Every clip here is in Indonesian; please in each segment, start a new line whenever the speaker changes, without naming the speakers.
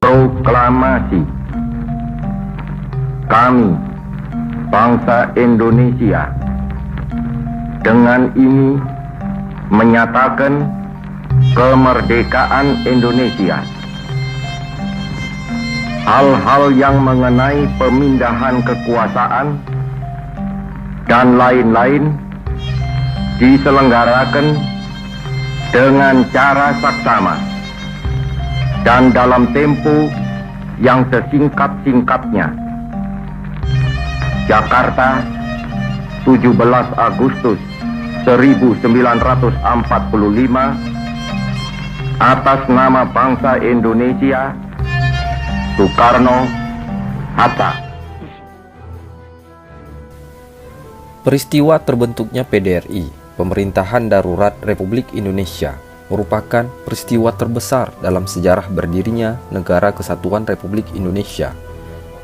Proklamasi. Kami, bangsa Indonesia, dengan ini menyatakan kemerdekaan Indonesia. Hal-hal yang mengenai pemindahan kekuasaan dan lain-lain diselenggarakan dengan cara saksama dan dalam tempo yang sesingkat-singkatnya. Jakarta, 17 Agustus 1945, atas nama bangsa Indonesia, Soekarno-Hatta.
Peristiwa terbentuknya PDRI, Pemerintahan Darurat Republik Indonesia, merupakan peristiwa terbesar dalam sejarah berdirinya Negara Kesatuan Republik Indonesia.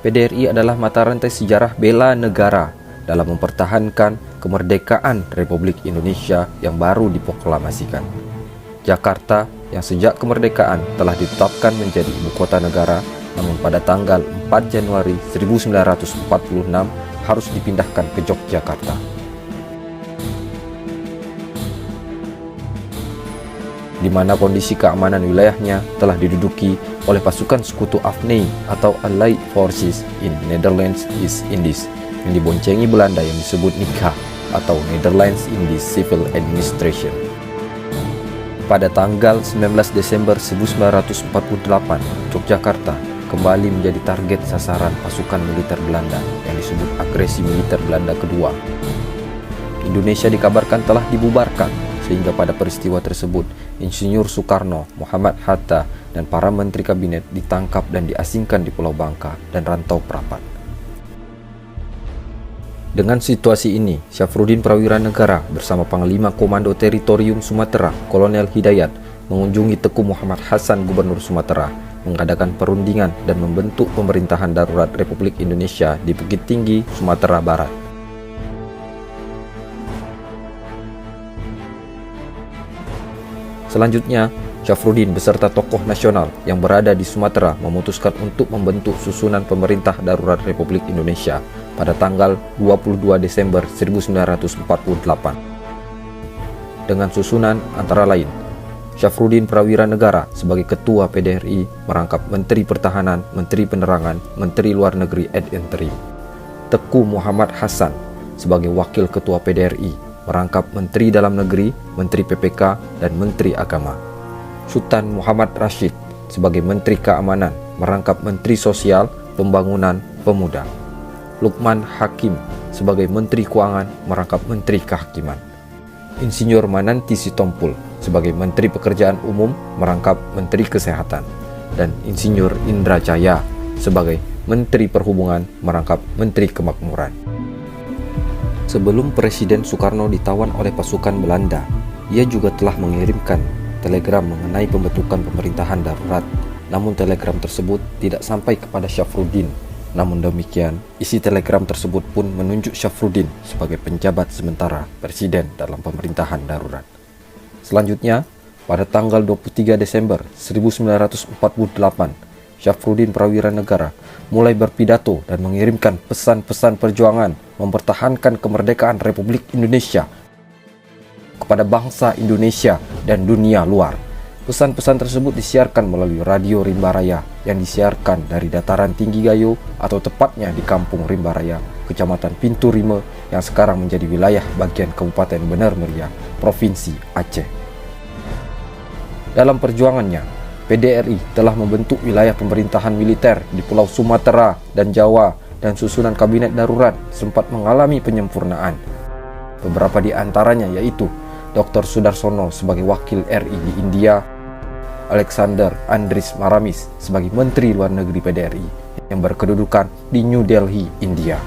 PDRI adalah mata rantai sejarah bela negara dalam mempertahankan kemerdekaan Republik Indonesia yang baru diproklamasikan. Jakarta yang sejak kemerdekaan telah ditetapkan menjadi ibu kota negara, namun pada tanggal 4 Januari 1946 harus dipindahkan ke Yogyakarta. Di mana kondisi keamanan wilayahnya telah diduduki oleh pasukan sekutu AFNI atau Allied Forces in Netherlands East Indies yang diboncengi Belanda yang disebut NICA atau Netherlands Indies Civil Administration. Pada tanggal 19 Desember 1948, Yogyakarta kembali menjadi target sasaran pasukan militer Belanda yang disebut agresi militer Belanda kedua. Indonesia dikabarkan telah dibubarkan, sehingga pada peristiwa tersebut Insinyur Soekarno, Muhammad Hatta, dan para menteri kabinet ditangkap dan diasingkan di Pulau Bangka dan Rantau Prapat. Dengan situasi ini, Syafruddin Prawira Negara bersama Panglima Komando Teritorium Sumatera, Kolonel Hidayat, mengunjungi Teku Muhammad Hasan, Gubernur Sumatera, mengadakan perundingan dan membentuk Pemerintahan Darurat Republik Indonesia di Bukit Tinggi, Sumatera Barat. Selanjutnya, Syafruddin beserta tokoh nasional yang berada di Sumatera memutuskan untuk membentuk susunan Pemerintah Darurat Republik Indonesia pada tanggal 22 Desember 1948. Dengan susunan antara lain, Syafruddin Prawira Negara sebagai Ketua PDRI merangkap Menteri Pertahanan, Menteri Penerangan, Menteri Luar Negeri ad interim. Teku Muhammad Hasan sebagai Wakil Ketua PDRI merangkap Menteri Dalam Negeri, Menteri PPK, dan Menteri Agama. Sultan Muhammad Rashid sebagai Menteri Keamanan merangkap Menteri Sosial, Pembangunan, Pemuda. Lukman Hakim sebagai Menteri Keuangan merangkap Menteri Kehakiman. Insinyur Mananti Sitompul sebagai Menteri Pekerjaan Umum merangkap Menteri Kesehatan. Dan Insinyur Indra Jaya sebagai Menteri Perhubungan merangkap Menteri Kemakmuran. Sebelum Presiden Soekarno ditawan oleh pasukan Belanda, ia juga telah mengirimkan telegram mengenai pembentukan pemerintahan darurat. Namun telegram tersebut tidak sampai kepada Syafruddin. Namun demikian, isi telegram tersebut pun menunjuk Syafruddin sebagai penjabat sementara Presiden dalam pemerintahan darurat. Selanjutnya, pada tanggal 23 Desember 1948, Syafruddin Prawira Negara mulai berpidato dan mengirimkan pesan-pesan perjuangan mempertahankan kemerdekaan Republik Indonesia kepada bangsa Indonesia dan dunia luar. Pesan-pesan tersebut disiarkan melalui radio Rimbaraya yang disiarkan dari dataran tinggi Gayo atau tepatnya di Kampung Rimbaraya, Kecamatan Pintu Rime yang sekarang menjadi wilayah bagian Kabupaten Bener Meriah, Provinsi Aceh. Dalam perjuangannya, PDRI telah membentuk wilayah pemerintahan militer di Pulau Sumatera dan Jawa, dan susunan kabinet darurat sempat mengalami penyempurnaan. Beberapa di antaranya yaitu Dr. Sudarsono sebagai wakil RI di India, Alexander Andries Maramis sebagai Menteri Luar Negeri PDRI yang berkedudukan di New Delhi, India,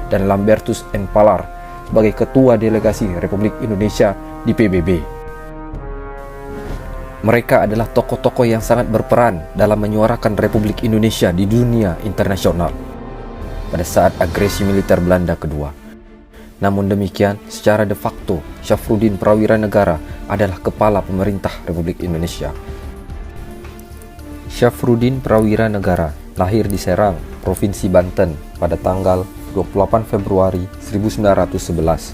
dan Lambertus N. Palar sebagai Ketua Delegasi Republik Indonesia di PBB. Mereka adalah tokoh-tokoh yang sangat berperan dalam menyuarakan Republik Indonesia di dunia internasional. pada saat agresi militer Belanda kedua. Namun demikian, secara de facto, Syafruddin Prawira Negara adalah kepala pemerintah Republik Indonesia. Syafruddin Prawira Negara lahir di Serang, Provinsi Banten pada tanggal 28 Februari 1911.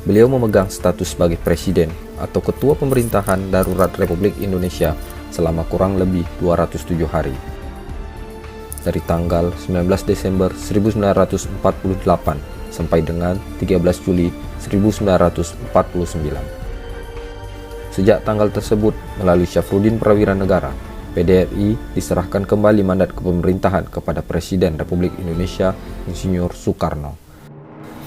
Beliau memegang status sebagai Presiden atau Ketua Pemerintahan Darurat Republik Indonesia selama kurang lebih 207 hari. Dari tanggal 19 Desember 1948 sampai dengan 13 Juli 1949. Sejak tanggal tersebut, melalui Syafruddin Prawira Negara, PDRI diserahkan kembali mandat kepemerintahan kepada Presiden Republik Indonesia Insinyur Soekarno.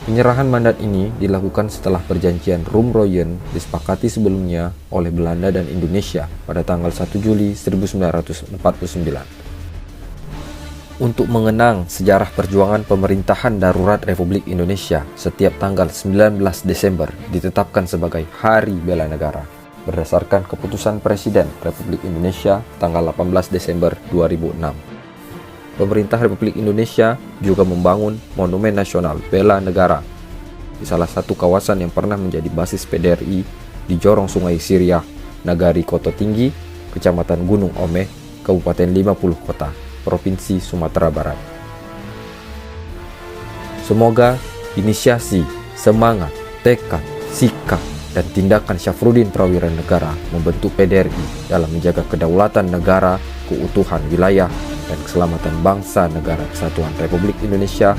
Penyerahan mandat ini dilakukan setelah perjanjian Rumroyen disepakati sebelumnya oleh Belanda dan Indonesia pada tanggal 1 Juli 1949. Untuk mengenang sejarah perjuangan pemerintahan darurat Republik Indonesia, setiap tanggal 19 Desember ditetapkan sebagai Hari Bela Negara berdasarkan keputusan Presiden Republik Indonesia tanggal 18 Desember 2006. Pemerintah Republik Indonesia juga membangun Monumen Nasional Bela Negara di salah satu kawasan yang pernah menjadi basis PDRI di Jorong Sungai Siriah, Nagari Koto Tinggi, Kecamatan Gunung Omeh, Kabupaten 50 Kota, Provinsi Sumatera Barat. Semoga inisiasi, semangat, tekad, sikap, dan tindakan Syafruddin Prawira Negara membentuk PDRI dalam menjaga kedaulatan negara, keutuhan wilayah, dan keselamatan bangsa negara kesatuan Republik Indonesia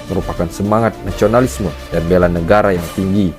merupakan semangat nasionalisme dan bela negara yang tinggi